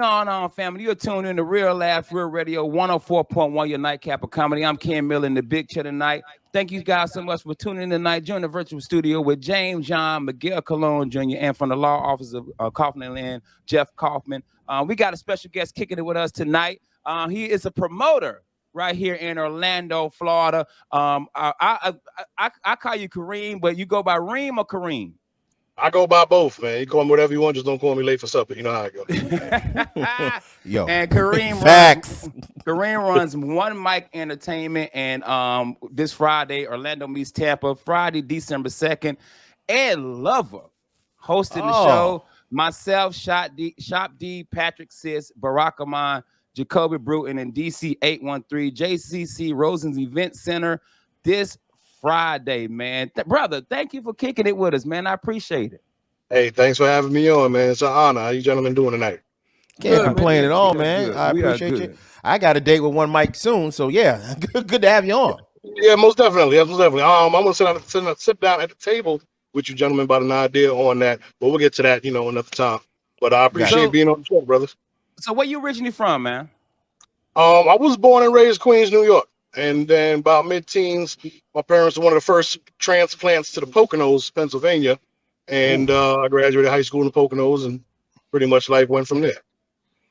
On, family? You're tuned in to Real Laugh, Real Radio, 104.1, your nightcap of comedy. I'm Ken Miller in the big chair tonight. Thank you guys so much for tuning in tonight. Join the virtual studio with James John Miguel Colon Jr. and from the law office of Kaufman and Lynn, Jeff Kaufman. We got a special guest kicking it with us tonight. He is a promoter right here in Orlando, Florida. I call you Kareem, but you go by Reem or Kareem? I go by both, man. You call me whatever you want, just don't call me late for supper. You know how it goes. Yo, and Kareem runs One Mic Entertainment, and this Friday, Orlando meets Tampa. Friday, December 2nd. Ed Lover hosting the show. Myself, Shop D, Patrick Sis, Barack Aman, Jacoby Bruton, and DC 813, JCC Rosen's Event Center this Friday, man. Brother, thank you for kicking it with us, man. I appreciate it. Hey, thanks for having me on, man. It's an honor. How you gentlemen doing tonight? Can't complain at all, man. I appreciate you. I got a date with One Mic soon, so yeah, good to have you on. Yeah, most definitely. I'm gonna sit down at the table with you gentlemen about an idea on that, but we'll get to that, another time. But I appreciate being on the show, brothers. So where you originally from, man? I was born and raised Queens, New York. And then about mid-teens, my parents were one of the first transplants to the Poconos, Pennsylvania. And I graduated high school in the Poconos, and pretty much life went from there.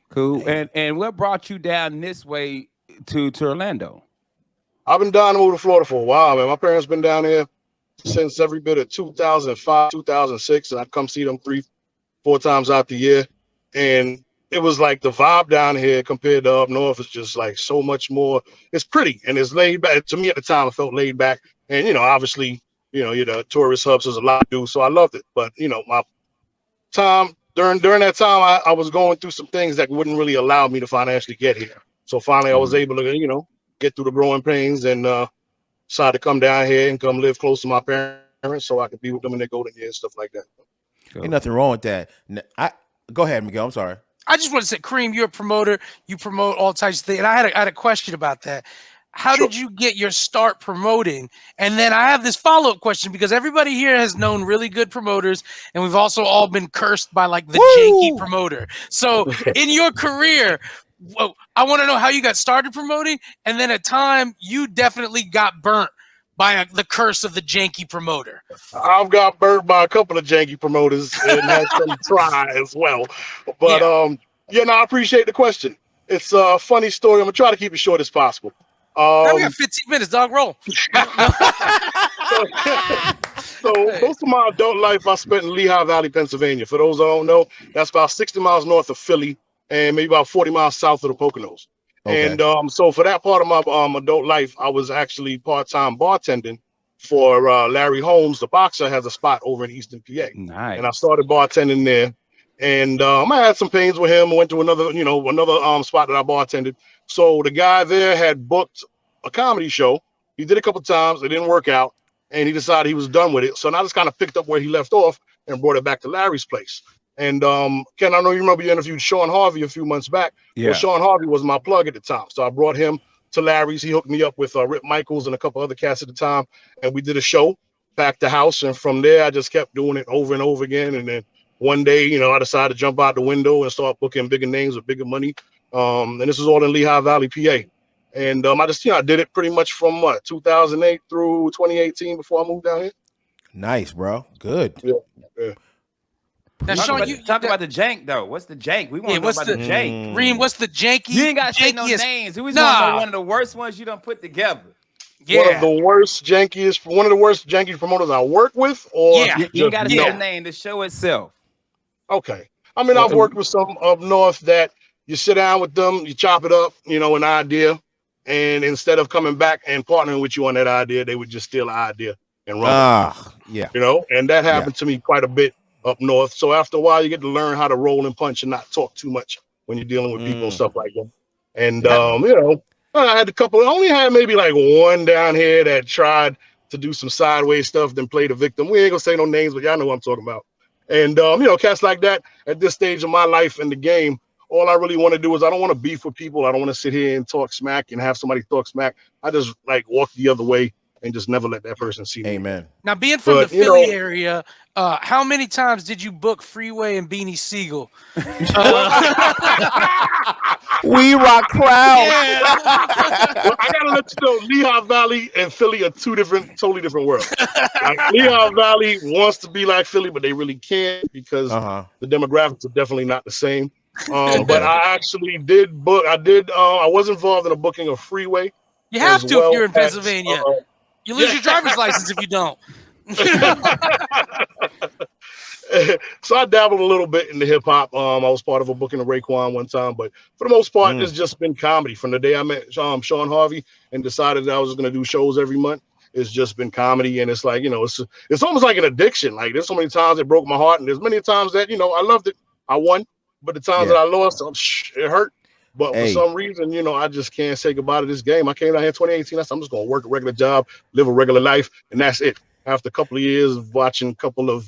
Cool. And what brought you down this way to Orlando? I've been down to move to Florida for a while, man. My parents been down here since every bit of 2005, 2006, and I'd come see them 3-4 times out the year. And it was like the vibe down here compared to up north is just like so much more. It's pretty and it's laid back. To me at the time, I felt laid back. And, obviously, you're the tourist hubs, there's a lot to do. So I loved it. But, my time during that time, I was going through some things that wouldn't really allow me to financially get here. So finally, I was able to, get through the growing pains and decided to come down here and come live close to my parents so I could be with them in their golden years, stuff like that. Cool. Ain't nothing wrong with that. Go ahead, Miguel. I'm sorry. I just want to say, Kareem, you're a promoter. You promote all types of things. And I had a question about that. How did you get your start promoting? And then I have this follow-up question because everybody here has known really good promoters, and we've also all been cursed by like the janky promoter. So in your career, I want to know how you got started promoting, and then at time you definitely got burnt by the curse of the janky promoter. I've got burnt by a couple of janky promoters and had some try as well. But I appreciate the question. It's a funny story. I'm gonna try to keep it short as possible. We got 15 minutes, dog. Roll. So most of my adult life I spent in Lehigh Valley, Pennsylvania. For those who don't know, that's about 60 miles north of Philly and maybe about 40 miles south of the Poconos. Okay. And so for that part of my adult life, I was actually part-time bartending for Larry Holmes, the boxer, has a spot over in Eastern PA. Nice. And I started bartending there. And I had some pains with him. Went to another spot that I bartended. So the guy there had booked a comedy show. He did a couple times. It didn't work out. And he decided he was done with it. So I just kind of picked up where he left off and brought it back to Larry's place. And Ken, I know you remember you interviewed Sean Harvey a few months back. Yeah. Well, Sean Harvey was my plug at the time. So I brought him to Larry's. He hooked me up with Rip Michaels and a couple other cats at the time. And we did a show back to house. And from there, I just kept doing it over and over again. And then one day, I decided to jump out the window and start booking bigger names with bigger money. And this was all in Lehigh Valley, PA. And I just, I did it pretty much from 2008 through 2018 before I moved down here. Nice, bro. Good. Yeah. Now, Sean, talk about the jank though. What's the jank? We want to know about the jank. Reem, what's the janky? You ain't got to say no names. We just want to know one of the worst ones you done put together. Yeah. One of the worst janky promoters I work with, or you got to say the name, the show itself. Okay. I mean, I've worked with some up north that you sit down with them, you chop it up, an idea, and instead of coming back and partnering with you on that idea, they would just steal an idea and run it. And that happened to me quite a bit up north. So after a while, you get to learn how to roll and punch and not talk too much when you're dealing with people and stuff like that. And I had I only had maybe like one down here that tried to do some sideways stuff, then play the victim. We ain't gonna say no names, but y'all know what I'm talking about. And cats like that at this stage of my life in the game, all I really want to do is I don't want to beef with people. I don't want to sit here and talk smack and have somebody talk smack. I just like walk the other way and just never let that person see me. Amen. Now, being from the Philly area, how many times did you book Freeway and Beanie Siegel? We rock crowd. Yeah. Well, I gotta let you know, Lehigh Valley and Philly are totally different worlds. Like, Lehigh Valley wants to be like Philly, but they really can't because the demographics are definitely not the same. But I actually did book. I was involved in a booking of Freeway. You have to if you're in Pennsylvania. You lose your driver's license if you don't. So I dabbled a little bit in the hip hop. I was part of a booking of Raekwon one time, but for the most part, it's just been comedy. From the day I met Sean Harvey and decided that I was going to do shows every month, it's just been comedy. And it's like, it's almost like an addiction. Like, there's so many times it broke my heart, and there's many times that, I loved it. I won, but the times that I lost, it hurt. But for some reason, I just can't say goodbye to this game. I came down here in 2018. I said, I'm just going to work a regular job, live a regular life, and that's it. After a couple of years of watching a couple of,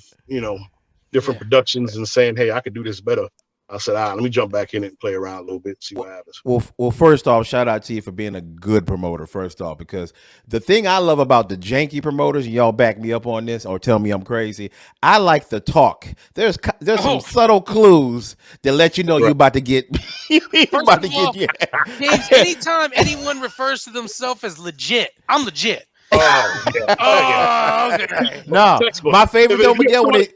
different productions and saying, hey, I could do this better, I said, let me jump back in and play around a little bit, see what happens. Well, first off, shout out to you for being a good promoter, first off, because the thing I love about the janky promoters, and y'all back me up on this or tell me I'm crazy, I like the talk. There's some subtle clues that let you know you're about to get James, anytime anyone refers to themselves as legit, I'm legit. Oh, yeah. Okay. No, my favorite though, Miguel, when they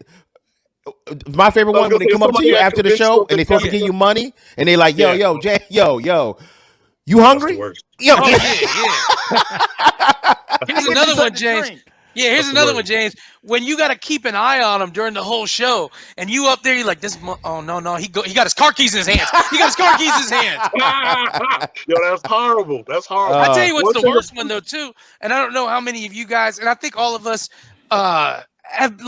come up to you after the show and they supposed to give you money and they like, yo, you hungry? Yo, Here's another one, James. Yeah, here's another one, James. When you got to keep an eye on him during the whole show, and you up there, you're like, oh no, he got his car keys in his hands. Yo, that's horrible. That's horrible. I tell you what's the worst one though too, and I don't know how many of you guys, and I think all of us have.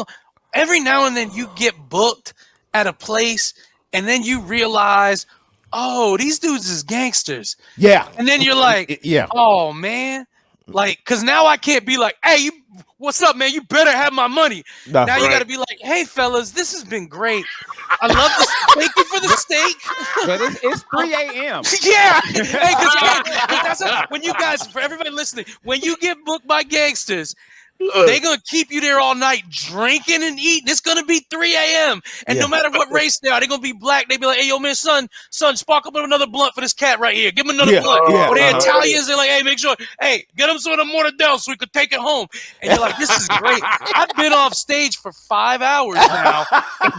Every now and then you get booked at a place, and then you realize, oh, these dudes is gangsters. Yeah, and then you're like, oh man. Like, cause now I can't be like, hey, what's up, man? You better have my money. Now you got to be like, hey, fellas, this has been great. I love this. Thank you for the steak. But it's 3 a.m. Yeah. Hey, cause that's when you guys, for everybody listening, when you get booked by gangsters, they're going to keep you there all night drinking and eating. It's going to be 3 a.m. And no matter what race they are, they're going to be black. They be like, hey, yo, man, son, spark up another blunt for this cat right here. Give him another blunt. Or they're Italians. They're like, hey, make sure, hey, get him some of the mortadella so we could take it home. And you're like, this is great. I've been off stage for 5 hours now.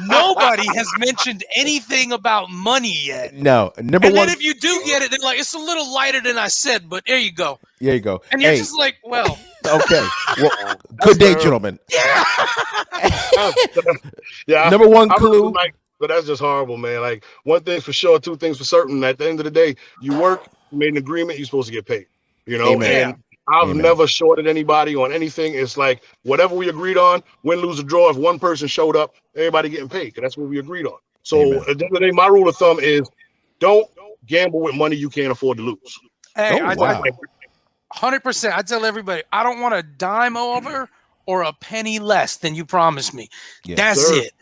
Nobody has mentioned anything about money yet. No. And then if you do get it, they're like, it's a little lighter than I said, but there you go. There you go. And you're just like, well. Okay. Well, good day, gentlemen. Yeah. Number one clue. But that's just horrible, man. Like, one thing for sure, two things for certain. At the end of the day, you work, you made an agreement, you're supposed to get paid. Amen. And I've never shorted anybody on anything. It's like whatever we agreed on, win, lose, or draw. If one person showed up, everybody getting paid. Because that's what we agreed on. So at the end of the day, my rule of thumb is don't gamble with money you can't afford to lose. Hey, 100%. I tell everybody, I don't want a dime over or a penny less than you promised me. That's it.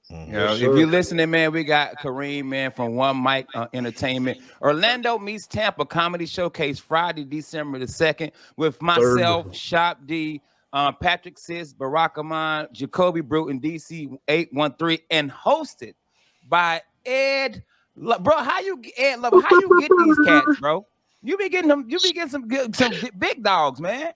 If you're listening, man, we got Kareem, man, from One Mic Entertainment. Orlando meets Tampa Comedy Showcase Friday, December the 2nd, with myself, Shop D, Patrick Sis, Barack Aman, Jacoby Bruton, DC 813, and hosted by Ed. Bro, how you get these cats, bro? You be getting some big dogs, man.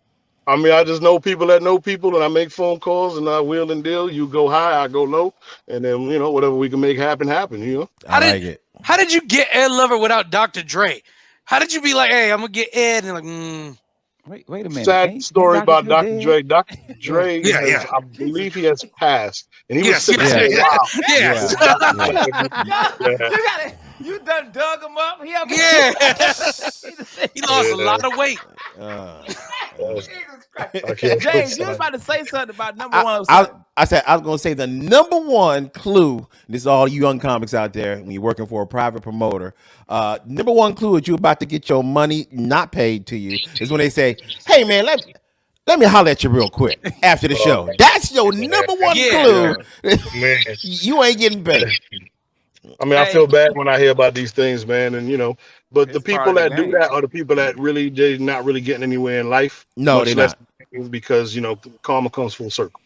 I mean, I just know people that know people, and I make phone calls, and I wheel and deal. You go high, I go low, and then whatever we can make happen. I like it. How did you get Ed Lover without Dr. Dre? How did you be like, hey, I'm gonna get Ed, and like, wait a minute. Sad story about Dr. Dre. Dr. Dre, I believe he has passed, and he was sitting there. You done dug him up? He lost a lot of weight. James, you was about to say something about number one. I said I was going to say the number one clue. This is all you young comics out there when you're working for a private promoter. Number one clue that you're about to get your money not paid to you is when they say, "Hey man, let me holler at you real quick after the show." That's your number one clue. You ain't getting paid. I mean, I feel bad when I hear about these things, man, and but the people that do that are the people that really they're not really getting anywhere in life. No, they're not. because karma comes full circle.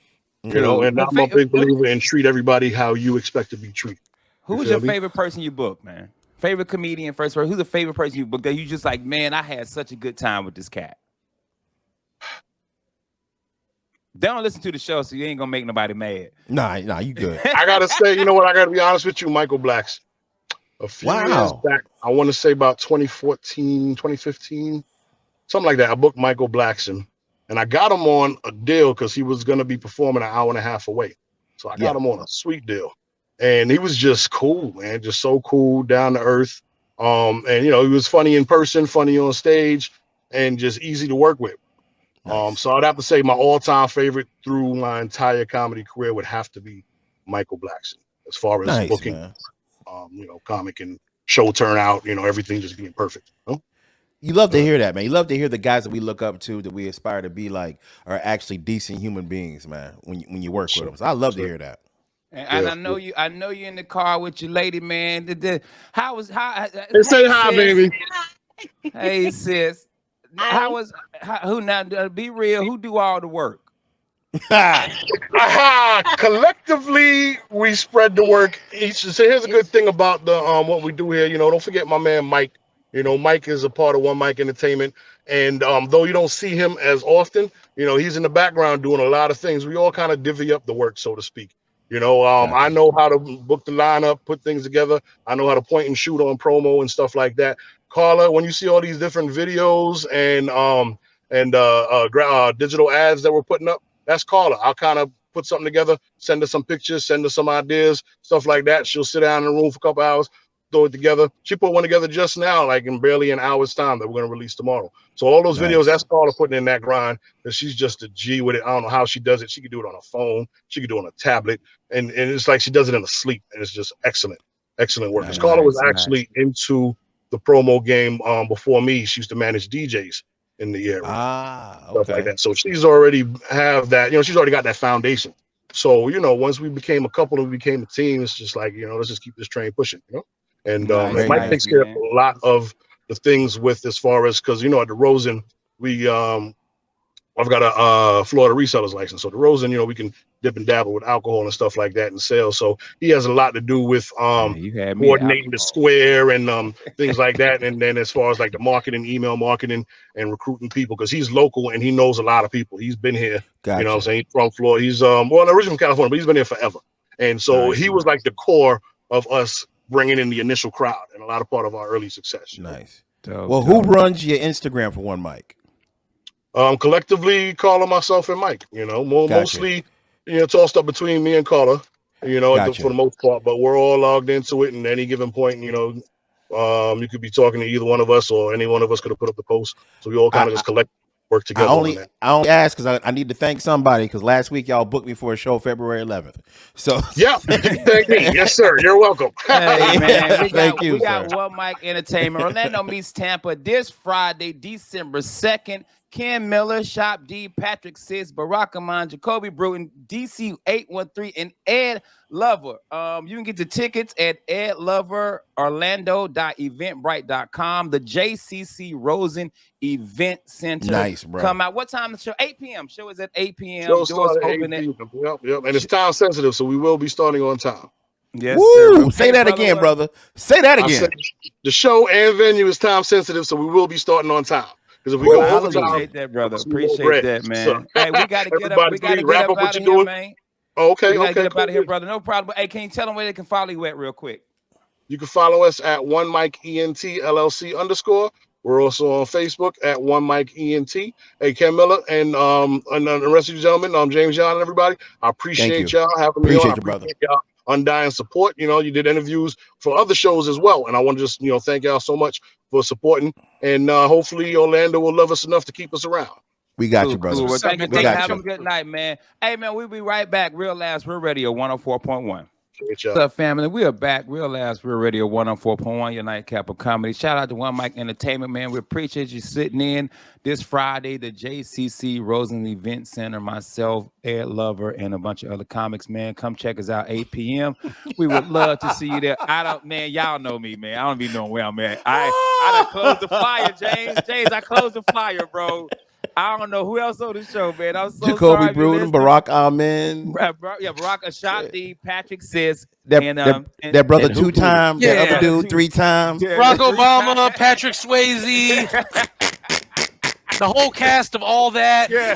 Dude, And I'm a big believer in treat everybody how you expect to be treated. Who was your favorite person you booked, man? Favorite comedian, first person. Who's the favorite person you booked that you just like, man, I had such a good time with this cat? They don't listen to the show, so you ain't gonna make nobody mad. Nah, you good. I gotta say, you know what? I gotta be honest with you, Michael Blackson. A few years back, I want to say about 2014, 2015, something like that. I booked Michael Blackson, and I got him on a deal because he was gonna be performing an hour and a half away. So I got him on a sweet deal, and he was just cool, man, just so cool, down to earth. And he was funny in person, funny on stage, and just easy to work with. Nice. So I'd have to say my all-time favorite through my entire comedy career would have to be Michael Blackson, as far as booking, comic and show turnout, everything just being perfect. You love to hear that, man. You love to hear the guys that we look up to, that we aspire to be like, are actually decent human beings, man. When you work with them, so I love to hear that. And I know you in the car with your lady, man. Say hi, baby. Hey, sis. Who now? Be real. Who do all the work? Collectively, we spread the work. So here's a good thing about the what we do here. Don't forget my man Mike. Mike is a part of One Mic Entertainment, and though you don't see him as often, he's in the background doing a lot of things. We all kind of divvy up the work, so to speak. I know how to book the lineup, put things together. I know how to point and shoot on promo and stuff like that. Carla, when you see all these different videos and digital ads that we're putting up, that's Carla. I'll kind of put something together, send her some pictures, send her some ideas, stuff like that. She'll sit down in the room for a couple hours, throw it together. She put one together just now, like in barely an hour's time, that we're going to release tomorrow. So all those videos, that's Carla putting in that grind, because she's just a G with it. I don't know how she does it. She can do it on a phone. She can do it on a tablet. And it's like she does it in her sleep. And it's just excellent work. Because Carla was actually into the promo game before me. She used to manage DJs in the area. Stuff like that. So she's already have that, she's already got that foundation. So, once we became a couple and we became a team, it's just like, let's just keep this train pushing, And Mike takes care of a lot of the things with, as far as, because, at the Rosen, I've got a Florida reseller's license. So the Rosen, we can dip and dabble with alcohol and stuff like that and sales. So he has a lot to do with coordinating the square and things like that. And then as far as like the marketing, email marketing, and recruiting people, because he's local and he knows a lot of people. He's been here, you know what I'm saying? He's from Florida. He's originally from California, but he's been here forever. And so he was like the core of us bringing in the initial crowd and a lot of part of our early success. Nice. Who runs your Instagram for One Mic? Collectively, Carla, myself, and Mike. Mostly, tossed up between me and Carla. For the most part, but we're all logged into it. And any given point, you could be talking to either one of us, or any one of us could have put up the post. So we all kind of just work together. I only ask because I need to thank somebody, because last week y'all booked me for a show February 11th. So yeah, thank me. Yes, sir. You're welcome. Hey, man, we got One Mic Entertainment. Orlando meets Tampa this Friday, December 2nd. Ken Miller, Shop D, Patrick Sis, Barack Aman, Jacoby Bruton, DC 813, and Ed Lover. You can get the tickets at edloverorlando.eventbrite.com. The JCC Rosen Event Center. Nice, bro. Come out. What time the show? 8 p.m. Show is at 8 p.m. Doors open at... Yep. And it's time sensitive, so we will be starting on time. Yes, sir. Say that again, brother. Say that again. The show and venue is time sensitive, so we will be starting on time. Because if we go over time, appreciate that, brother. Appreciate that, man. So, hey, we got to get up. We got to get up out of here, man. Okay, we gotta get up out of here, brother. No problem. Hey, can you tell them where they can follow you at real quick? You can follow us at One Mic ENT LLC _. We're also on Facebook at One Mic ENT. Hey, Ken Miller and the rest of you gentlemen, James John and everybody, I appreciate y'all having me on. I appreciate y'all undying support. You did interviews for other shows as well, and I want to just thank y'all so much for supporting, and hopefully Orlando will love us enough to keep us around. We got you, brother. Well, thank you. Have a good night, man. Hey, man, we'll be right back. Real Last Real Radio 104.1. What's up, family? We are back. Real Last Real Radio 104.1, your nightcap of comedy. Shout out to One Mic Entertainment, man. We appreciate you sitting in this Friday, the JCC Rosen Event Center. Myself, Ed Lover, and a bunch of other comics, man. Come check us out 8 p.m. We would love to see you there. Y'all know me, man. I don't be knowing where I'm at. I done closed the flyer, James. I closed the flyer, bro. I don't know who else on the show, man. I'm so Jacoby sorry. Bruton, Barack Ahmed. Barack Ashadi, Patrick Sis, That brother and who 2-time, Yeah. that other dude 3-time. Barack Obama, Patrick Swayze, the whole cast of all that. Yeah.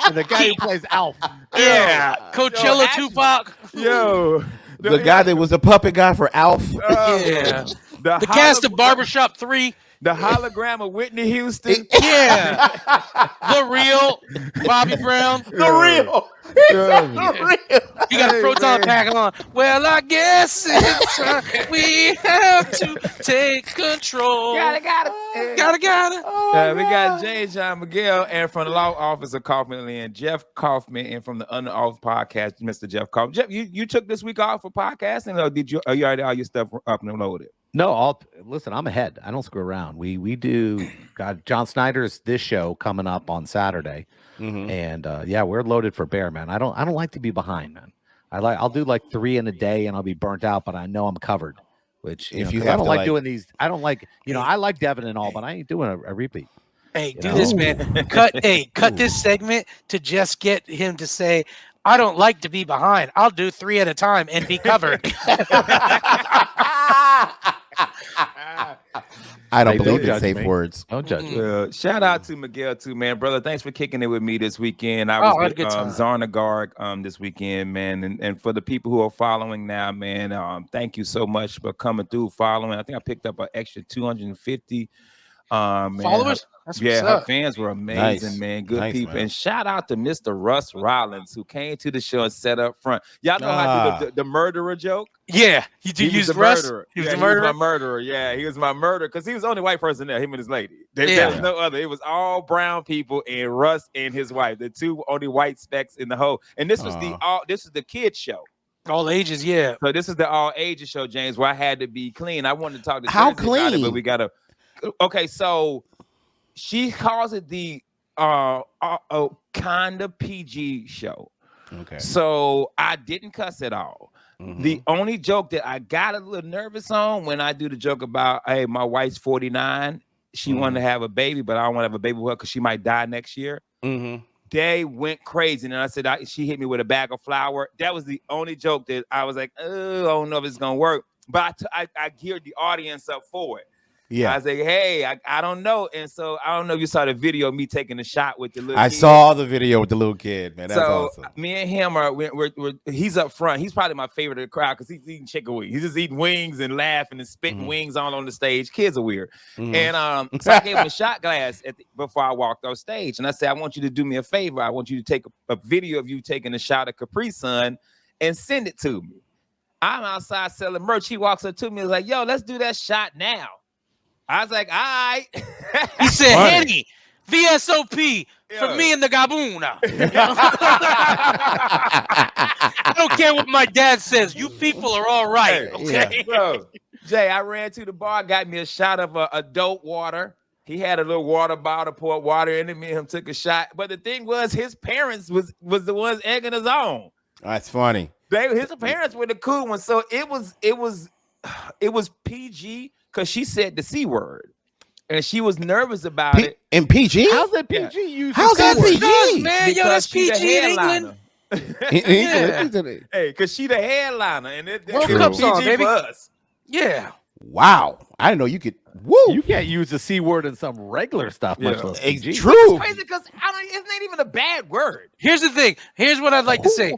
And the guy who plays Alf. Yeah. Coachella Tupac. Yo. The guy that was the puppet guy for Alf. Yeah. The cast of Barbershop 3. The hologram of Whitney Houston. Yeah. The real Bobby Brown. The real. You got a proton pack on. Well, I guess it's time we have to take control. Gotta. We got J. John Miguel, and from the law office of Kaufman and Jeff Kaufman, and from the Under Oath podcast, Mr. Jeff Kaufman. Jeff, you took this week off for podcasting, or are you already all your stuff up and loaded? No, listen, I'm ahead. I don't screw around. We do got John Snyder's this show coming up on Saturday. And yeah, we're loaded for bear, man. I don't like to be behind, man. I'll do like 3 in a day and I'll be burnt out, but I know I'm covered. Which I don't like doing these. I don't like, I like Devin and all, but I ain't doing a repeat. Hey, do this, man. Cut this segment to just get him to say, I don't like to be behind. I'll do 3 at a time and be covered. I don't believe in safe words. Don't judge me. Shout out to Miguel too, man, brother. Thanks for kicking it with me this weekend. I was with Zarnagarg this weekend, man, and for the people who are following now, man, thank you so much for coming through, following. I think I picked up an extra 250 followers. Her fans were amazing, Nice. man. Good people. Man. And shout out to Mr. Russ Rollins, who came to the show and set up front. Y'all know how I do the murderer joke? Yeah, you do use Russ. Murderer. He was He the murderer. was my murderer. Yeah, he was my murderer because he was the only white person there. Him and his lady. There was no other. It was all brown people and Russ and his wife. The two only white specks in the whole. And this was the kids show. All ages, yeah. So this is the all ages show, James, where I had to be clean. I wanted to talk to How Jersey about it, clean? but we gotta. Okay, so she calls it the kind of PG show. Okay. So I didn't cuss at all. The only joke that I got a little nervous on when I do the joke about, hey, my wife's 49. She wanted to have a baby, but I don't want to have a baby with her because she might die next year. They went crazy. And I said, she hit me with a bag of flour. That was the only joke that I was like, oh, I don't know if it's going to work. But I geared the audience up for it. Yeah. I was like, hey, I don't know. And so I don't know if you saw the video of me taking a shot with the little I kid. saw the video with the little kid, man. That's awesome. Me and him he's up front. He's probably my favorite of the crowd because he's eating chicken wings. He's just eating wings and laughing and spitting wings all on the stage. Kids are weird. And so I gave him a shot glass before I walked off stage. And I said, I want you to do me a favor. I want you to take a video of you taking a shot of Capri Sun and send it to me. I'm outside selling merch. He walks up to me and is like, yo, let's do that shot now. I was like, all right. He said, Henny, VSOP for me and the Gabuna. I don't care what my dad says. You people are all right. Okay. Bro, Jay, I ran to the bar, got me a shot of adult water. He had a little water bottle, poured water in it. Me and him took a shot. But the thing was, his parents was the ones egging us on. That's funny. His parents were the cool ones. So it was PG. Because she said the C word. And she was nervous about it. In PG? How's that PG? How's that PG? Man, yo, that's PG in England. Hey, because she the headliner. And World Cup PG song, baby. for us. Yeah. Wow. I didn't know you could. Woo. You can't use the C word in some regular stuff, much less It's PG. true. It's crazy because it's not even a bad word. Here's the thing. Here's what I'd like to say.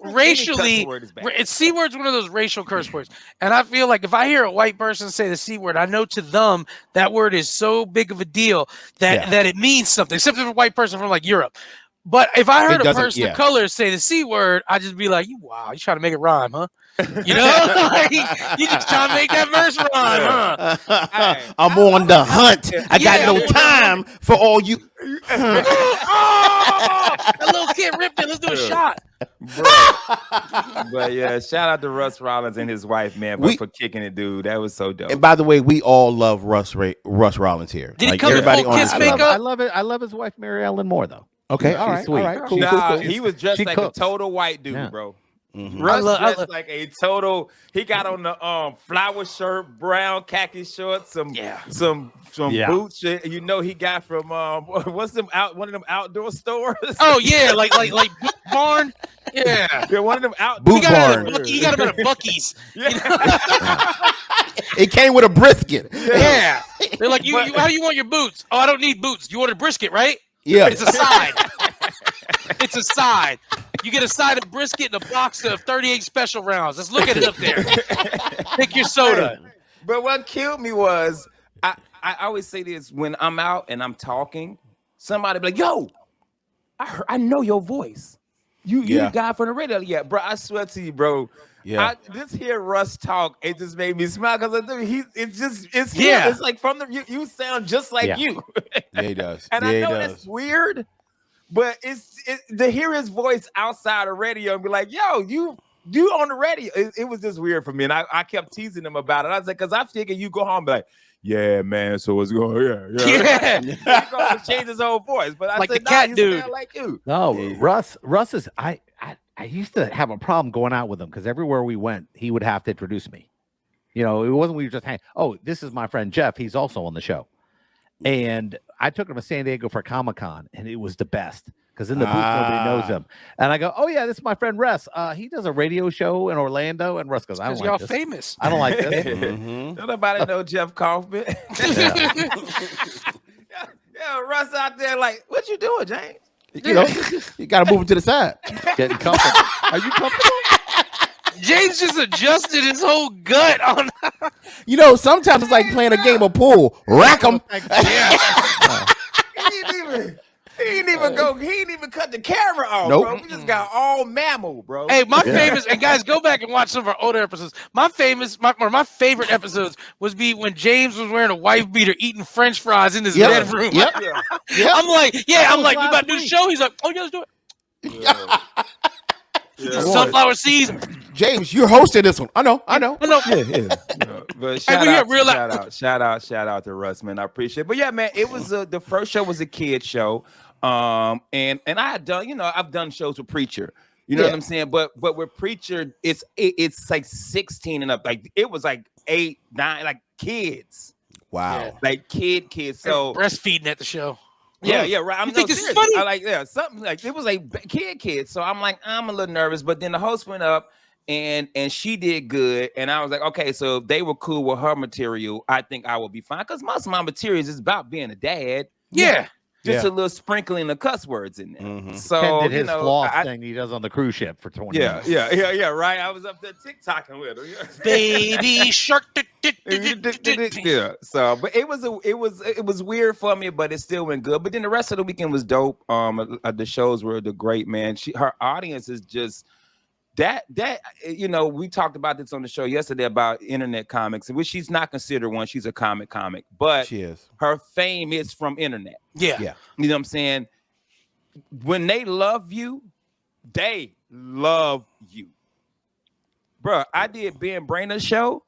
Racially, word is bad. C word's one of those racial curse words. And I feel like if I hear a white person say the C word, I know to them that word is so big of a deal that it means something, except for a white person from like Europe. But if I heard a person of color say the C word, I'd just be like, wow, you trying to make it rhyme, huh? You know, like, you just trying to make that verse rhyme, huh? I'm on the hunt. I got no time for all you. That little kid ripped it. Let's do a shot. But yeah, shout out to Russ Rollins and his wife, man, for kicking it, dude. That was so dope. And by the way, we all love Russ Rollins here. Did he come in full Kiss makeup? I love it. I love his wife, Mary Ellen, more though. Okay, She's all right, sweet. all right, cool. Nah, cool. he was dressed She like cooks. a total white dude, bro. Russ dressed like a total. He got on the flower shirt, brown khaki shorts, some boots. You know he got from what's them out one of them outdoor stores. Oh yeah, like Boot Barn. Yeah, one of them out. Boot Barn. He got him at a Buc-ee's. Yeah. You know? It came with a brisket. Yeah. They're like, how do you want your boots? Oh, I don't need boots. You want a brisket, right? Yeah. It's a side. It's a side. You get a side of brisket and a box of 38 special rounds. Let's look at it up there. Pick your soda. But what killed me was I always say this when I'm out and I'm talking, somebody be like, yo, I know your voice. You the guy from the radio. Yeah, bro, I swear to you, bro. Yeah, just hear Russ talk, it just made me smile because it's him. It's like from the you sound just like you. Yeah, he does. And I know that's weird, but it's to hear his voice outside of radio and be like, yo, you on the radio. It was just weird for me, and I kept teasing him about it. I was like, because I figured you go home and be like, yeah, man. So what's going? Yeah. He's going to change his whole voice, but I like said, the cat dude, sound like you. No, Russ is. I used to have a problem going out with him because everywhere we went, he would have to introduce me. You know, it wasn't we were just hanging. Oh, this is my friend Jeff. He's also on the show. And I took him to San Diego for Comic-Con, and it was the best because in the booth nobody knows him. And I go, oh yeah, this is my friend Russ. He does a radio show in Orlando. And Russ goes, I don't like y'all this. Famous. I don't like this. Don't nobody know Jeff Kaufman. Yeah, Russ out there like, what you doing, James? You know, you got to move him to the side. Getting comfortable. Are you comfortable? James just adjusted his whole gut on. You know, sometimes it's like playing a game of pool. Rack him. He didn't even cut the camera off, bro. We just got all mammal, bro. Hey, my famous, and guys, go back and watch some of our older episodes. My favorite episodes was when James was wearing a wife beater, eating French fries in his bedroom. I'm like, we about to do the show. He's like, oh yeah, let's do it. Sunflower seeds. James, you're hosting this one. I know. But shout out to Russ, man. I appreciate it. But yeah, man, it was the first show was a kid show. And I had done, I've done shows with Preacher. You know what I'm saying? But with Preacher, it's like 16 and up. Like it was like 8, 9, like kids. Wow. Like kids. So breastfeeding at the show. Yeah, right. I'm think this is funny? I like something like it was like kid. So I'm like, I'm a little nervous, but then the host went up and she did good. And I was like, okay, so if they were cool with her material, I think I will be fine. Because most of my materials is about being a dad. Yeah. Just a little sprinkling of cuss words in there. Mm-hmm. So Ken did his floss thing he does on the cruise ship for 20 minutes. Yeah, right. I was up there TikToking with her. Baby shark. Yeah. So, but it was weird for me, but it still went good. But then the rest of the weekend was dope. The shows were great, man. Her audience is just that we talked about this on the show yesterday about internet comics, in which she's not considered one. She's a comic, but she is. Her fame is from internet. Yeah. You know what I'm saying? When they love you, they love you. Bro, I did Ben Brainer's show.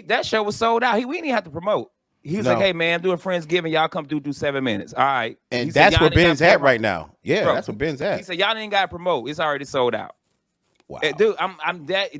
That show was sold out. We didn't even have to promote. He's like, hey man, I'm doing Friendsgiving. Y'all come do 7 minutes. All right. And that's where Ben's at right now. Yeah, bro, that's where Ben's at. He said, y'all didn't gotta promote. It's already sold out. Wow. Dude,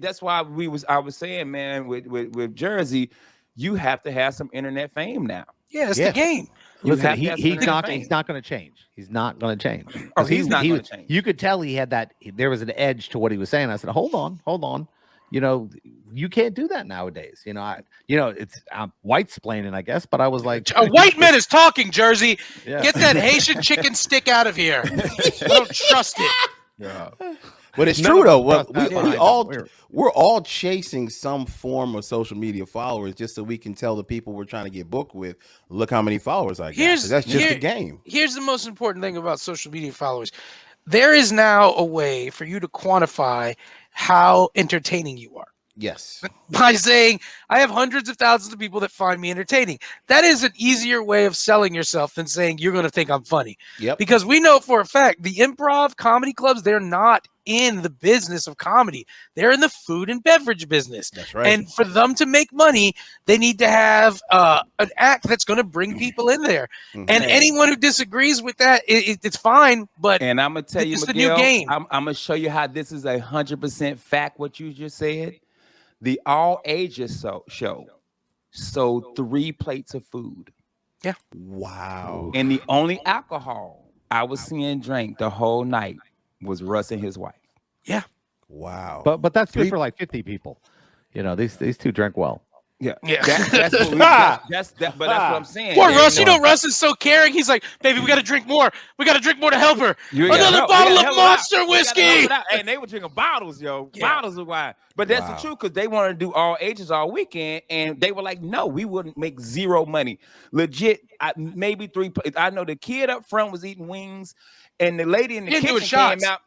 that's why I was saying, man, with Jersey, you have to have some internet fame now. Yeah, it's the game. Listen, he's not going to change. He's not going to change. Oh, he's not going to change. You could tell he had that. There was an edge to what he was saying. I said, hold on. You can't do that nowadays. It's white splaining, I guess. But I was like, a white man is talking, Jersey. Yeah. Get that Haitian chicken stick out of here. I don't trust it. Yeah. But it's true though. We're all chasing some form of social media followers just so we can tell the people we're trying to get booked with, look how many followers I got. That's just the game. Here's the most important thing about social media followers. There is now a way for you to quantify how entertaining you are. Yes. By saying, I have hundreds of thousands of people that find me entertaining. That is an easier way of selling yourself than saying you're going to think I'm funny. Yep. Because we know for a fact the improv comedy clubs, they're not in the business of comedy. They're in the food and beverage business. That's right. And for them to make money, they need to have an act that's going to bring people in there. Mhm. And anyone who disagrees with that, it's fine. But And I'm gonna tell you, it's the Miguel, new game. I'm gonna show you how this is 100% fact. What you just said. The all ages show sold 3 plates of food. Yeah. Wow. And the only alcohol I was seeing drink the whole night was Russ and his wife. Yeah. Wow. But that's good for like 50 people. You know, these two drink well. Yeah, Yeah. That's what that's what I'm saying. Poor Russ, you know, Russ is so caring. He's like, baby, we got to drink more. We got to drink more to help her. Another bottle of Monster whiskey. And they were drinking bottles, yo, Yeah. bottles of wine. But that's Wow. the truth, because they wanted to do all ages all weekend, and they were like, no, we wouldn't make zero money. Legit, maybe 3 plates. I know the kid up front was eating wings, and the lady in the kitchen came out.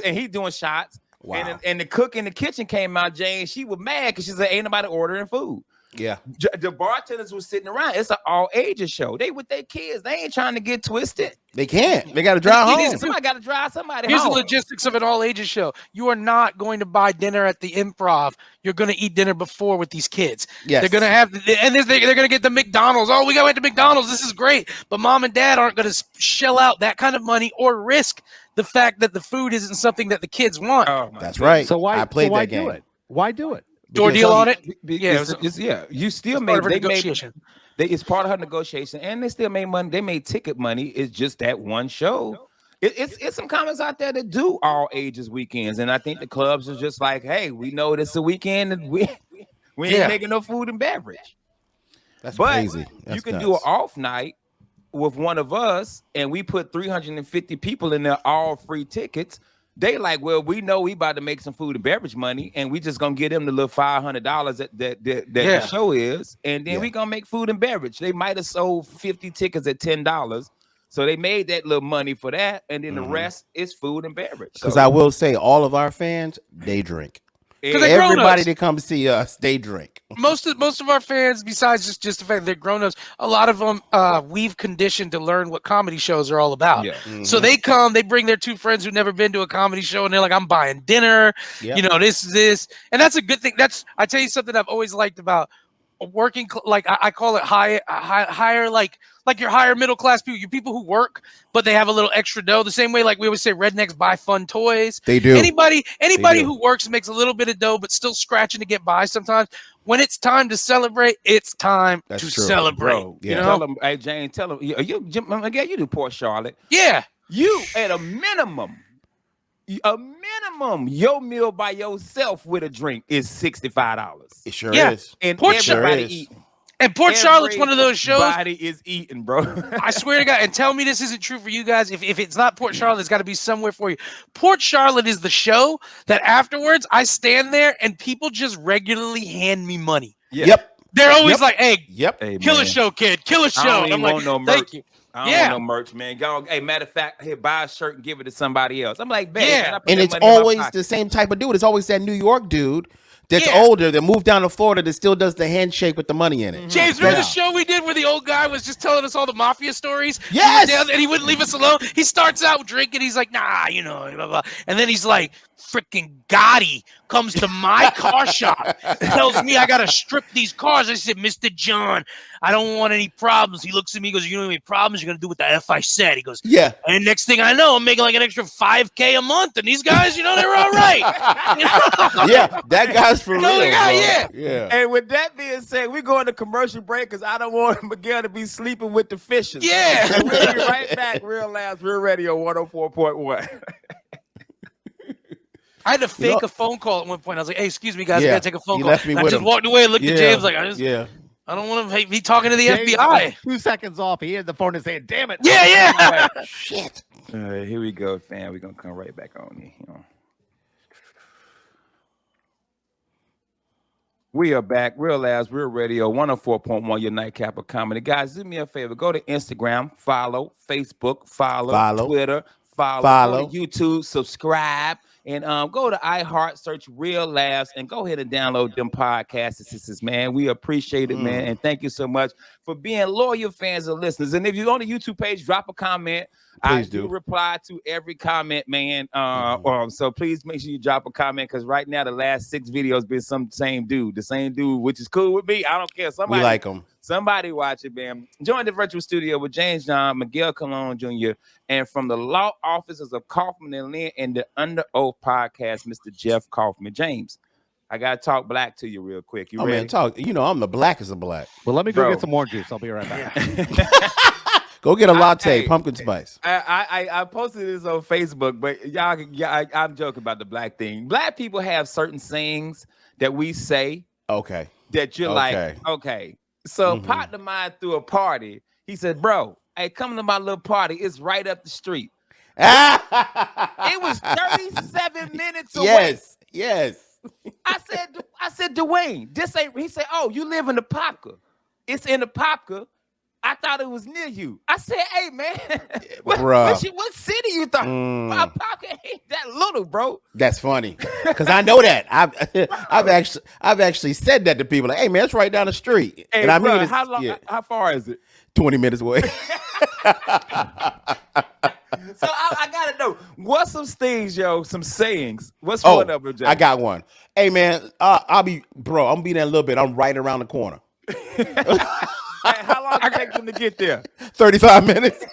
And he's doing shots. Wow. And the cook in the kitchen came out, Jane. She was mad because she said, ain't nobody ordering food. Yeah. The bartenders were sitting around. It's an all ages show. They with their kids. They ain't trying to get twisted. They can't. They got to drive home. Somebody got to drive somebody Here's home. the logistics of an all ages show. You are not going to buy dinner at the Improv. You're going to eat dinner before with these kids. Yes. They're going to have, and they're going to get the McDonald's. Oh, we got to went to McDonald's. This is great. But mom and dad aren't going to shell out that kind of money or risk the fact that the food isn't something that the kids want. Oh, my That's God. right. So why I played why that game. do it? Why do it? Door deal on it? Yeah, Yeah, you still It's made part of her they negotiation. it's part of her negotiation, and they still made money. They made ticket money. It's just that one show. It's some comics out there that do all ages weekends, and I think the clubs are just like, hey, we know it's a weekend, and we ain't making no food and beverage. That's But crazy. That's you can nuts. do an off night with one of us, and we put 350 people in there, all free tickets. They like, well, we know we about to make some food and beverage money, and we just gonna get them the little $500 that the show is, and then we gonna make food and beverage. They might have sold 50 tickets at $10, so they made that little money for that, and then the rest is food and beverage. Because So I will say, all of our fans, they drink. Because they're Everybody grown-ups. that comes see us, they drink. Most of our fans, besides just the fact they're grown-ups, a lot of them we've conditioned to learn what comedy shows are all about. yeah. So they come, they bring their 2 friends who've never been to a comedy show, and they're like, I'm buying dinner, Yep. you know, this. And that's a good thing. I tell you something I've always liked about working, like I call it higher, like your higher middle class people, you people who work, but they have a little extra dough. The same way, like we always say, rednecks buy fun toys. They do. Anybody do. who works and makes a little bit of dough, but still scratching to get by sometimes. When it's time to celebrate, it's time That's to true. celebrate. Bro, You Yeah. tell know? them, hey Jane, tell them, again, you do Port Charlotte. Yeah. You at a minimum, your meal by yourself with a drink is $65. It sure Yeah. is. And Port everybody Charlotte- eating. And Port Charlotte's one of those shows. Everybody is eating, bro. I swear to God, and tell me this isn't true for you guys. If it's not Port Charlotte, it's got to be somewhere for you. Port Charlotte is the show that afterwards I stand there and people just regularly hand me money. Yeah. Yep. They're always Yep. like, "Hey, Yep. Hey, kill a man. show, kid, kill a I show." don't And even I'm like, want no "Thank merch. you." I don't Yeah. want no merch, man. Go, hey, matter of fact, here, buy a shirt and give it to somebody else. I'm like, babe, Yeah. can I put And that it's money in my always pocket? the same type of dude. It's always that New York dude that's Yeah. older that moved down to Florida that still does the handshake with the money in it. James, remember the That's- show we did where the old guy was just telling us all the mafia stories? He Yes! was down there and he wouldn't leave us alone. He starts out drinking. He's like, nah, you know, blah, blah. And then he's like, freaking Gotti comes to my car shop, tells me I got to strip these cars. I said, Mr. John, I don't want any problems. He looks at me, he goes, you don't have any problems? You're going to do what the F I said. He goes, Yeah. and next thing I know, I'm making like an extra $5K a month. And these guys, you know, they're all right. You know? Yeah. That guy's for real. No, the guy, bro. yeah. Yeah. And with that being said, we're going to commercial break because I don't want Miguel to be sleeping with the fishes. Yeah. And we'll be right back. Real Labs, Real Radio 104.1. I had to fake know- a phone call at one point. I was like, "Hey, excuse me, guys, I Yeah, gotta take a phone he call." left me And I with just him. walked away and looked at James like, Yeah. I don't want to be talking to the James FBI. was 2 seconds off. He had the phone and saying, "Damn it!" Yeah. Shit. Here we go, fam. We're going to come right back on here. We are back. Real Labs, Real Radio 104.1, your nightcap of comedy. Guys, do me a favor. Go to Instagram, follow, Facebook, follow, Follow. Twitter, follow, Follow. go to YouTube, subscribe. And go to iHeart, search Real Laughs, and go ahead and download them podcasts. Sisters, man, we appreciate it, man, and thank you so much for being loyal fans and listeners. And if you're on the YouTube page, drop a comment. Please I do reply to every comment, man. So please make sure you drop a comment, because right now the last 6 videos been the same dude, which is cool with me. I don't care. Somebody we like him. Somebody watch it, man. Join the virtual studio with James John, Miguel Colon Jr., and from the law offices of Kaufman and Lynn and the Under Oath podcast, Mr. Jeff Kaufman. James, I gotta talk black to you real quick. You ready? Man, talk. You know, I'm the blackest of black. Well, let me go get some orange juice. I'll be right back. Go get a latte, pumpkin spice. I posted this on Facebook, but I'm joking about the black thing. Black people have certain sayings that we say. Okay. That you're like, okay. So partner of mine threw a party. He said, bro, hey, come to my little party. It's right up the street. It was 37 minutes away. Yes. I said, Dwayne, this ain't. He said, oh, you live in the Popka. It's in the Popka. I thought it was near you. I said, hey, man, what city you thought? My Popka ain't that little, bro. That's funny, because I know that. I've actually said that to people. Like, hey, man, it's right down the street. Hey, and I mean, how long? Yeah. How far is it? 20 minutes away. So I gotta know, what's some things, yo, some sayings. What's one of them, Jack? I got one. Hey, man, I'm gonna be there in a little bit. I'm right around the corner. Hey, how long it take them to get there? 35 minutes.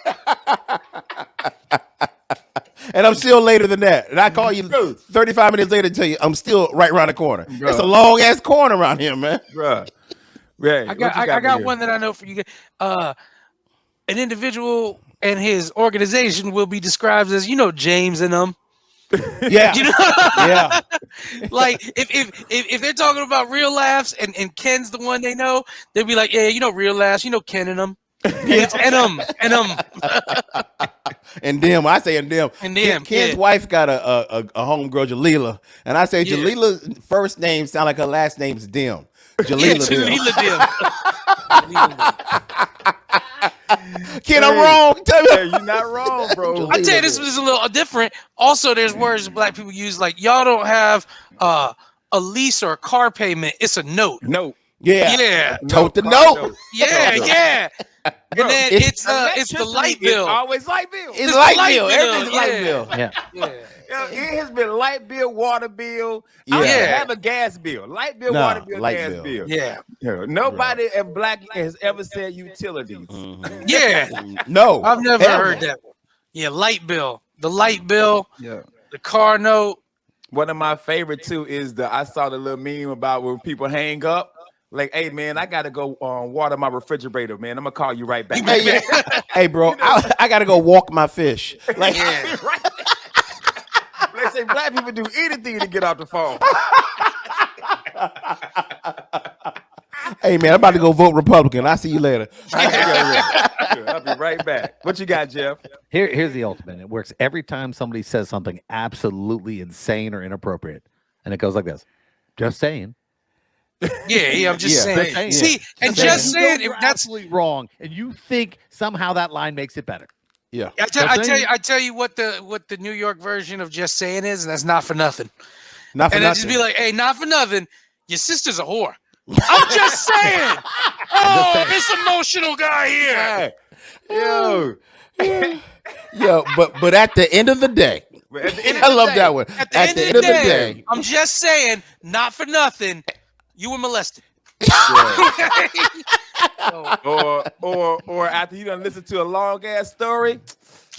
And I'm still later than that. And I call you 35 minutes later to tell you I'm still right around the corner. Bro. It's a long ass corner around here, man. Bro. Right. I got one that I know for you. An individual and his organization will be described as, James and them. Yeah. Yeah. Like if they're talking about Real Laughs and Ken's the one they know, they'll be like, yeah, Real Laughs, Ken and them. It's and them. And them, I say and them. And them. Ken's wife got a homegirl, Jalila, and I say Jalila's first name sound like her last name's Dim. Jalila Ken, I'm wrong. You're not wrong, bro. I tell you, this is a little different. Also, there's words black people use like y'all don't have a lease or a car payment. It's a note. Note. Yeah. Tote the note. Yeah. And then it's the light bill. Always light bill. It's light bill. Everything's light bill. Yeah. It has been light bill, water bill. I don't even have a gas bill. Light bill, water bill, gas bill. Yeah. Nobody in black has ever said utilities. Yeah. No. I've never heard that one. Yeah, light bill. The light bill. Yeah. The car note. One of my favorite too is I saw the little meme about when people hang up. Like, hey, man, I got to go water my refrigerator, man. I'm going to call you right back. Hey, bro, I got to go walk my fish. Like, right. They say black people do anything to get off the phone. Hey, man, I'm about to go vote Republican. I'll see you later. I'll be right back. What you got, Jeff? Here's the ultimate. It works every time somebody says something absolutely insane or inappropriate. And it goes like this. Just saying. Yeah, I'm just saying. See, and just saying, if that's absolutely wrong, and you think somehow that line makes it better. Yeah, I tell you what the New York version of just saying is, and that's not for nothing. Not for and nothing. Just be like, hey, not for nothing. Your sister's a whore. I'm just saying. Oh, this emotional guy here. Yo, but at the end of the day, I love that one. At the end of the day, I'm just saying, not for nothing. You were molested. or after you done listen to a long ass story,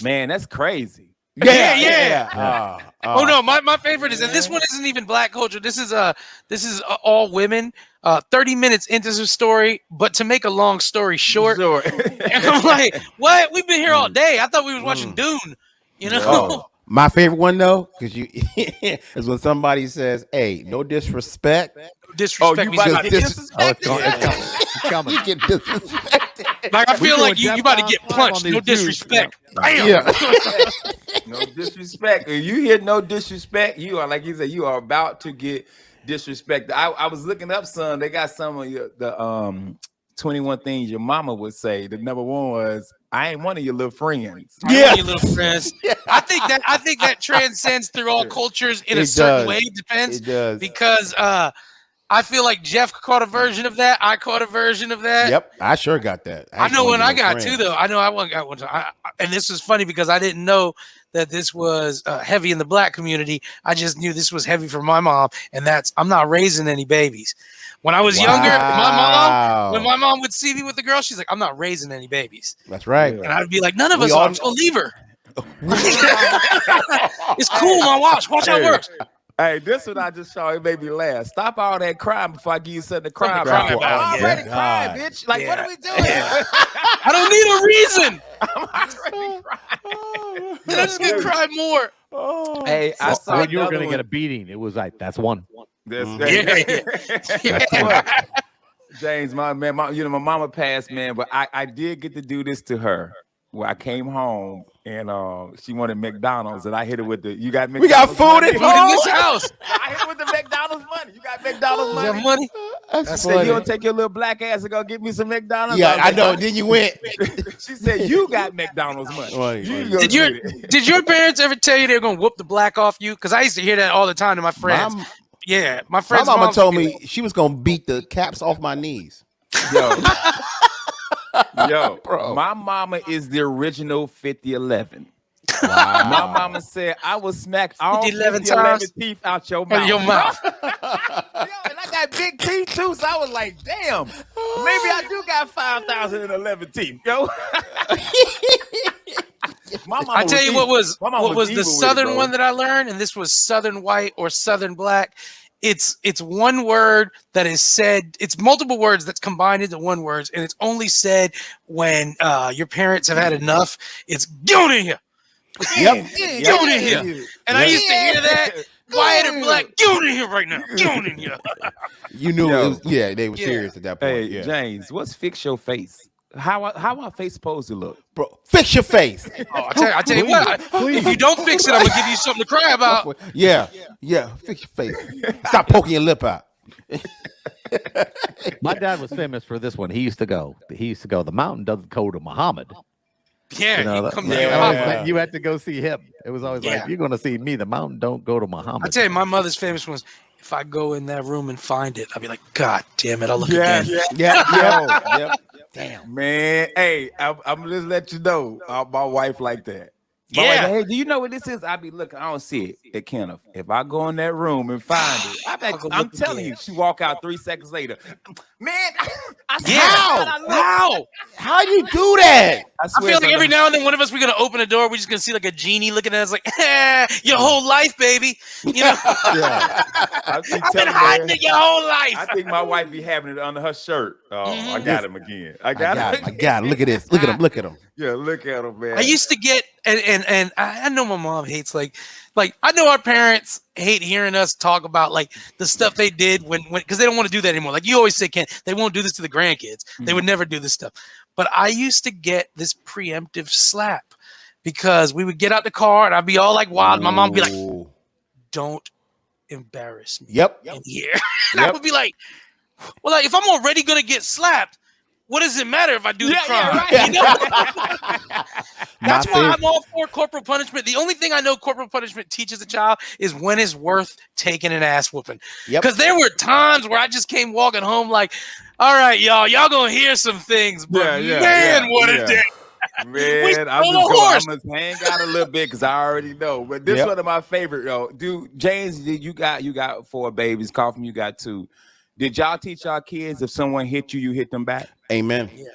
man, that's crazy. Yeah. Oh no, my favorite is, and this one isn't even black culture. This is all women. 30 minutes into the story, but to make a long story short, and I'm like, what? We've been here all day. I thought we was watching Dune. My favorite one though, because is when somebody says, "Hey, no disrespect." Disrespect. You about to get disrespected? It's coming. You get disrespected. Like I feel like you about to get punched. No disrespect. Yeah. No disrespect. If you hear no disrespect, you are, like you said, you are about to get disrespected. I was looking up some. They got some of the 21 things your mama would say. The number one was, I ain't one of your little friends. Your little friends. I think that transcends through all cultures in a certain way. It depends. It does. Because I feel like Jeff caught a version of that. I caught a version of that. Yep, I sure got that. I know when I got two, though. I know I got one. And this was funny because I didn't know that this was heavy in the black community. I just knew this was heavy for my mom, and I'm not raising any babies. When I was younger, when my mom would see me with the girl, she's like, I'm not raising any babies. That's right. And I'd be like, none of us are. I'm just gonna leave her. It's cool, Mom. Watch how it works. Hey, this one I just saw, it made me laugh. Stop all that crime before I give you something to cry Something to about. cry about, I'm already crying, bitch. Like, what are we doing? I don't need a reason. I'm already crying. Then I just gonna cry more. Hey, I saw when you were another gonna one. get a beating, it was like that's one. James, my mama passed, man, but I did get to do this to her. Where I came home and she wanted McDonald's, and I hit her with you got McDonald's. We got food money? at home. In this house. I hit her with the McDonald's money. You got McDonald's Is money? that money? I said, you don't take your little black ass and go get me some McDonald's? Yeah, I know. Then you went. She said, you got McDonald's money. You go Did your parents ever tell you they were gonna whoop the black off you? Because I used to hear that all the time to my friends. My friends. My mama told me she was gonna beat the caps off my knees. Yo, Bro. My mama is the original 50-11. Wow. My mama said I will smack all 50-11 50-11 teeth out your mouth. Your mouth. Yo, and I got big teeth too, so I was like, damn, maybe I do got 5,011 teeth, yo. I tell you what was the evil southern with it, one that I learned, and this was southern white or southern black. It's one word that is said. It's multiple words that's combined into one word, and it's only said when your parents have had enough. It's get on in here. Yep. Get on in here. And I used to hear that. White and black, get on in here right now. Get on in here. You knew it was, they were serious at that point. Hey, James, what's fix your face? How our face supposed to look? Bro, fix your face. Oh, I tell you what, if you don't fix it, I'm gonna give you something to cry about. Yeah, fix your face. Stop poking your lip out. My dad was famous for this one. He used to go, the mountain doesn't go to Muhammad. Yeah, You know, you come yeah. down. you had to go see him. It was always like, you're going to see me. The mountain don't go to Muhammad. I tell you, my mother's famous was, if I go in that room and find it, I'll be like, God damn it, I'll look again. Yep. Damn, man. Hey, I'm just let you know, my wife like that. My Yeah. wife, hey, do you know what this is? I be looking. I don't see it at Kenneth. If I go in that room and find it, I'm telling you, she walk out 3 seconds later. Man, How you do that? I feel like every now and then one of us, we're gonna open a door, we're just gonna see like a genie looking at us like, your whole life, baby. You know, I've I've been hiding it your whole life. I think my wife be having it under her shirt. Oh, I got him again. I got him. I got it. Look at this. Look at him. Yeah, look at him, man. I used to get, and I know my mom hates like I know our parents hate hearing us talk about like the stuff they did when because they don't want to do that anymore. Like you always say, Ken, they won't do this to the grandkids. They would never do this stuff. But I used to get this preemptive slap because we would get out the car and I'd be all like wild. My mom would be like, "Don't embarrass me in here." And I would be like, "Well, like, if I'm already gonna get slapped, what does it matter if I do the crime?" right. You know? That's why I'm all for corporal punishment. The only thing I know corporal punishment teaches a child is when it's worth taking an ass whooping. Because there were times where I just came walking home like, all right, y'all gonna hear some things, but what a day. Man, I must hang out a little bit because I already know. But this one of my favorite, yo. Dude, James, you got 4 babies. Kareem, you got 2. Did y'all teach y'all kids if someone hit you, you hit them back? Amen. Yeah.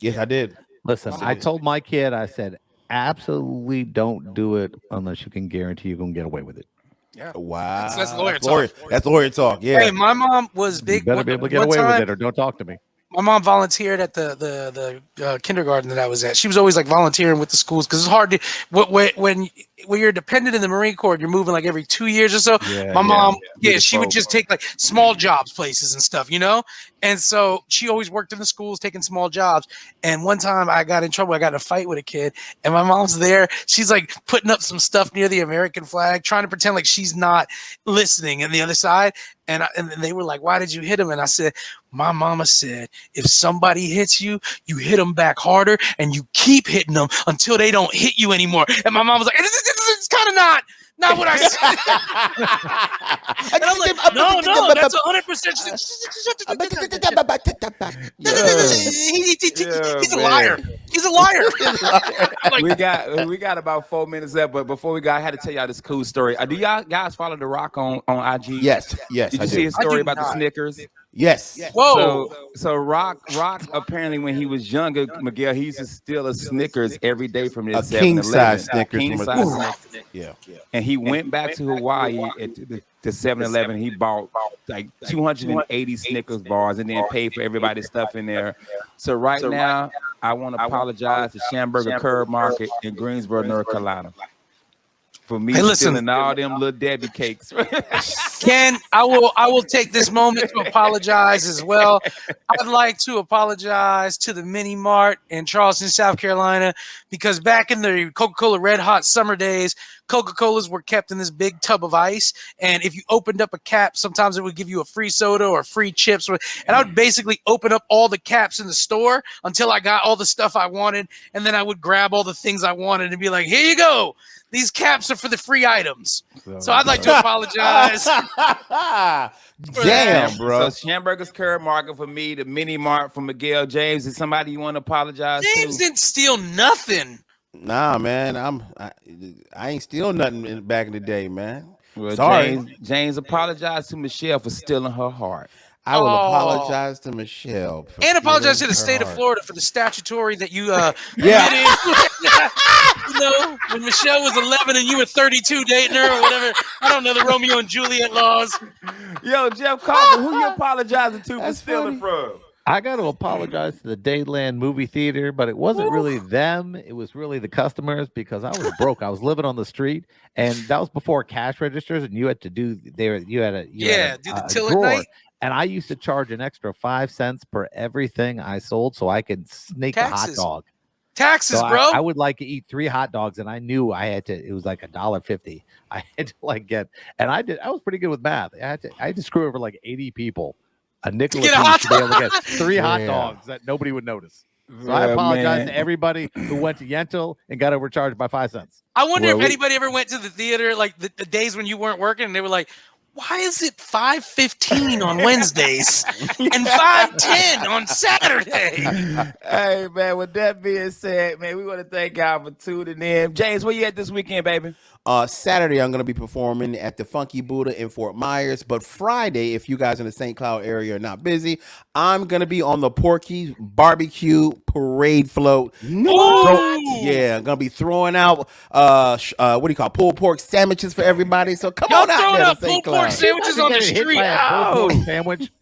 Yes, I did. Listen, I told my kid, I said, absolutely don't do it unless you can guarantee you're going to get away with it. Yeah. Wow. That's lawyer talk. That's lawyer talk. Yeah. Hey, my mom was big. You better be able to get away with it or don't talk to me. My mom volunteered at the kindergarten that I was at. She was always like volunteering with the schools because it's hard to when you're dependent in the Marine Corps, you're moving like every 2 years or so. My mom, she would just take like small jobs places and stuff, you know. And so she always worked in the schools, taking small jobs. And one time I got in trouble. I got in a fight with a kid, and my mom's there. She's like putting up some stuff near the American flag, trying to pretend like she's not listening on the other side. And they were like, "Why did you hit him?" And I said, "My mama said, if somebody hits you, you hit them back harder, and you keep hitting them until they don't hit you anymore." And my mom was like, "It's kind of not what I said." And I'm like, no, that's 100%. He's a liar. He's a liar. Like, we got about 4 minutes left, but before we go, I had to tell y'all this cool story. Do y'all guys follow The Rock on IG? Yes. Did you see his story about the Snickers? Yes. Whoa. So Rock apparently when he was younger, Miguel, he used to steal a Snickers every day from his 7-Eleven. King size Snickers. Yeah. And he went back to Hawaii at the 7-Eleven. He bought like 280 Snickers bars and then paid for everybody's stuff in there. So right now, I want to apologize to Shamburger Curb Market in Greensboro, North Carolina, for me stealing all them little Debbie cakes. Ken, I will take this moment to apologize as well. I'd like to apologize to the Mini Mart in Charleston, South Carolina, because back in the Coca-Cola Red Hot summer days, Coca-Colas were kept in this big tub of ice, and if you opened up a cap, sometimes it would give you a free soda or free chips, and I would basically open up all the caps in the store until I got all the stuff I wanted, and then I would grab all the things I wanted and be like, "Here you go. These caps are for the free items." So I'd like to apologize. Damn, bro. So Shamburger's Curb Market for me, the Mini Mart for Miguel. James, is somebody you want to apologize James to? didn't steal nothing. Nah, man. I ain't steal nothing back in the day, man. Well, sorry. James, apologize to Michelle for stealing her heart. I will apologize to Michelle. And apologize to the state of Florida for the statutory that you yeah. You know, when Michelle was 11 and you were 32 dating her or whatever. I don't know the Romeo and Juliet laws. Yo, Jeff Carter, who you apologizing to for stealing from? I got to apologize to the Dayland movie theater, but it wasn't really them. It was really the customers because I was broke. I was living on the street, and that was before cash registers, and you had to do do the till at night. And I used to charge an extra 5 cents per everything I sold so I could sneak a hot dog. Taxes, so bro. I would like to eat 3 hot dogs, and I knew I had to. It was like $1.50. I had to like get, and I was pretty good with math. I had to screw over like 80 people. A nickel to be able to get 3 hot dogs that nobody would notice. So I apologize to everybody who went to Yentl and got overcharged by 5 cents. I wonder if anybody ever went to the theater like the days when you weren't working and they were like, "Why is it 5:15 on Wednesdays and 5:10 on Saturday?" Hey, man, with that being said, man, we want to thank y'all for tuning in. James, where you at this weekend, baby? Saturday, I'm going to be performing at the Funky Buddha in Fort Myers. But Friday, if you guys in the St. Cloud area are not busy, I'm going to be on the Porky's Barbecue Parade Float. I'm going to be throwing out, what do you call pulled pork sandwiches for everybody. So come on out there to St. Cloud. Pork sandwiches on the street. Sandwich.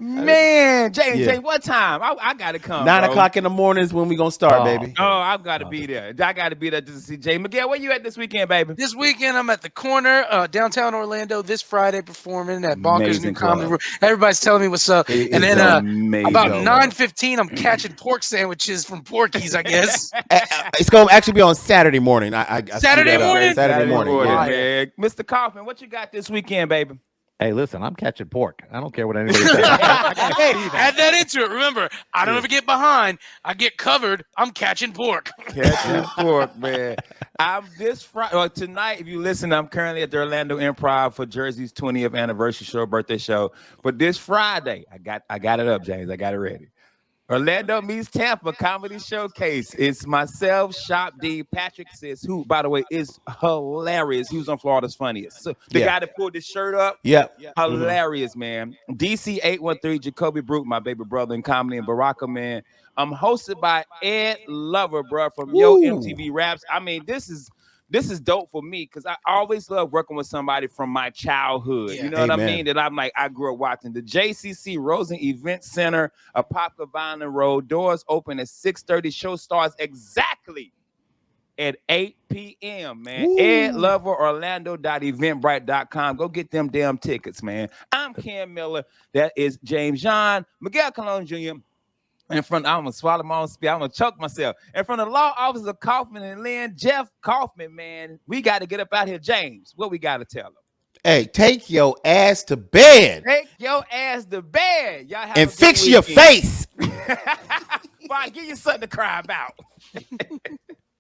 Man, James, what time? I gotta come. 9 o'clock in the morning is when we gonna start, baby. Oh, I've got to be there. I got to be there to see Jay. Miguel, where you at this weekend, baby? This weekend, I'm at the Corner, downtown Orlando. This Friday, performing at Bonkers New Comedy Room. Everybody's telling me what's up. And then about 9:15, I'm catching pork sandwiches from Porky's, I guess. It's gonna actually be on Saturday morning. Saturday morning. Saturday morning. Yeah. Mr. Kaufman, what you got this weekend, baby? Hey, listen, I'm catching pork. I don't care what anybody says. Hey, add that into it. Remember, I don't ever get behind. I get covered. I'm catching pork. Catching pork, man. I'm this Friday. Well, tonight, if you listen, I'm currently at the Orlando Improv for Jersey's 20th anniversary show, birthday show. But this Friday, I got it up, James. I got it ready. Orlando meets Tampa Comedy Showcase. It's myself, Shop D, Patrick Sis, who, by the way, is hilarious. He was on Florida's Funniest. So the guy that pulled this shirt up, hilarious, man. DC 813, Jacoby Brooke, my baby brother in comedy, and Baraka, man. I'm hosted by Ed Lover, bro, from Yo MTV Raps. I mean, this is dope for me because I always love working with somebody from my childhood. You know what I mean? That I'm like, I grew up watching the JCC Rosen Event Center, Apopka Vineland Road. Doors open at 6:30. Show starts exactly at 8 p.m., man. Woo. EdLoverOrlando.eventbrite.com. Go get them damn tickets, man. I'm Ken Miller. That is James John, Miguel Colon Jr., and from I'm gonna swallow my own spit. I'm gonna choke myself. And from the law office of Kaufman and Lynn, Jeff Kaufman, man, we got to get up out here. James, what we got to tell them? Hey, take your ass to bed. Take your ass to bed. Y'all have And a good fix your weekend. face. Fine, give you something to cry about.